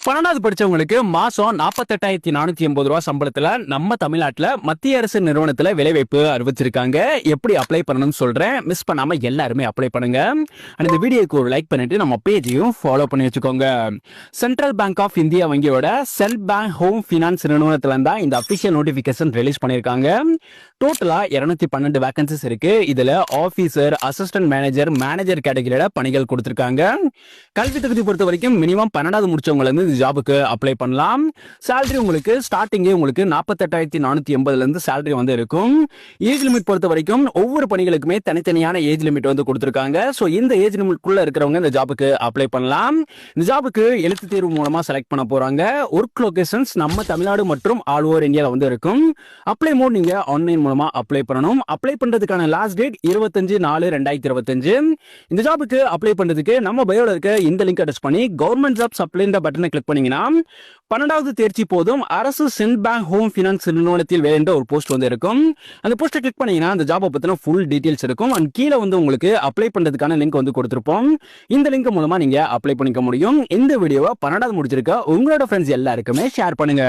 12வது படிச்சவங்களுக்கு மாசம் 48,480 ரூபாய் சம்பளத்துல நம்ம தமிழ்நாட்டுல மத்திய அரசு நிறுவனத்துல வேலைவாய்ப்பு அறிவிச்சிருக்காங்க. எப்படி அப்ளை பண்ணணும்னு சொல்றேன். மிஸ் பண்ணாம எல்லாருமே அப்ளை பண்ணுங்க. இந்த வீடியோக்கு ஒரு லைக் பண்ணிட்டு நம்ம பேஜையும் ஃபாலோ பண்ணி வச்சுக்கோங்க. சென்ட்ரல் பேங்க் ஆஃப் இந்தியா வங்கியோட செல் பேங்க் ஹோம் பினான்ஸ் நிறுவனத்துல தான் இந்த அபிஷியல் நோட்டிபிகேஷன் ரிலீஸ் பண்ணிருக்காங்க. டோட்டலா 212 வேகன்சிஸ் இருக்கு. இதுல ஆபீசர், அசிஸ்டன்ட் மேனேஜர், மேனேஜர் கேட்டகரியில பணிகள் கொடுத்திருக்காங்க. கல்வி தகுதி பொறுத்த வரைக்கும் மினிமம் 12வது முடிச்சவங்க இருந்து ஜாபுக்கு அப்ளை பண்ணலாம். சேலரி உங்களுக்கு ஸ்டார்டிங்கே உங்களுக்கு 48,480 இருந்து சேலரி வந்து இருக்கும். ஏஜ் லிமிட் பொறுத்த வரைக்கும் ஒவ்வொரு பணிகளுக்குமே தனித்தனியான ஏஜ் லிமிட் வந்து கொடுத்திருக்காங்க. சோ இந்த ஏஜ் லிமிட்குள்ள இருக்கிறவங்க இந்த ஜாபுக்கு அப்ளை பண்ணலாம். இந்த ஜாபுக்கு எழுத்து தேர்வு மூலமா செலக்ட் பண்ண போறாங்க. ஒர்க் லொகேஷன்ஸ் நம்ம தமிழ்நாடு மற்றும் ஆல் ஓவர் இந்தியால வந்து இருக்கும். அப்ளை மோட் நீங்க ஆன்லைன் மூலமா அப்ளை பண்ணணும். அப்ளை பண்றதுக்கான லாஸ்ட் டேட் 25/4/2025. இந்த ஜாபுக்கு அப்ளை பண்றதுக்கு நம்ம பயோல இருக்க இந்த லிங்க் அட்டாச் பண்ணி கவர்மெண்ட் ஜாப்ஸ் அப்ளைன்ற பட்டனை கிளிக் பண்ணீங்கன்னா 12வது தேர்ச்சி போதும் அரசு சென்ட் பேங்க் ஹோம் பினான்ஸ் நிறுவனத்தில் வேலை என்ற ஒரு போஸ்ட் வந்து இருக்கும். அந்த போஸ்ட்டை கிளிக் பண்ணீங்கன்னா அந்த ஜாபை பத்தின ஃபுல் டீடைல்ஸ் இருக்கும். அண்ட் கீழே வந்து உங்களுக்கு அப்ளை பண்றதுக்கான லிங்க் வந்து கொடுத்திருப்போம். இந்த லிங்க் மூலமா நீங்க அப்ளை பண்ணிக்க முடியும். இந்த வீடியோவை 12வது முடிச்சிருக்க உங்களோட ஃப்ரெண்ட்ஸ் எல்லாருக்குமே ஷேர் பண்ணுங்க.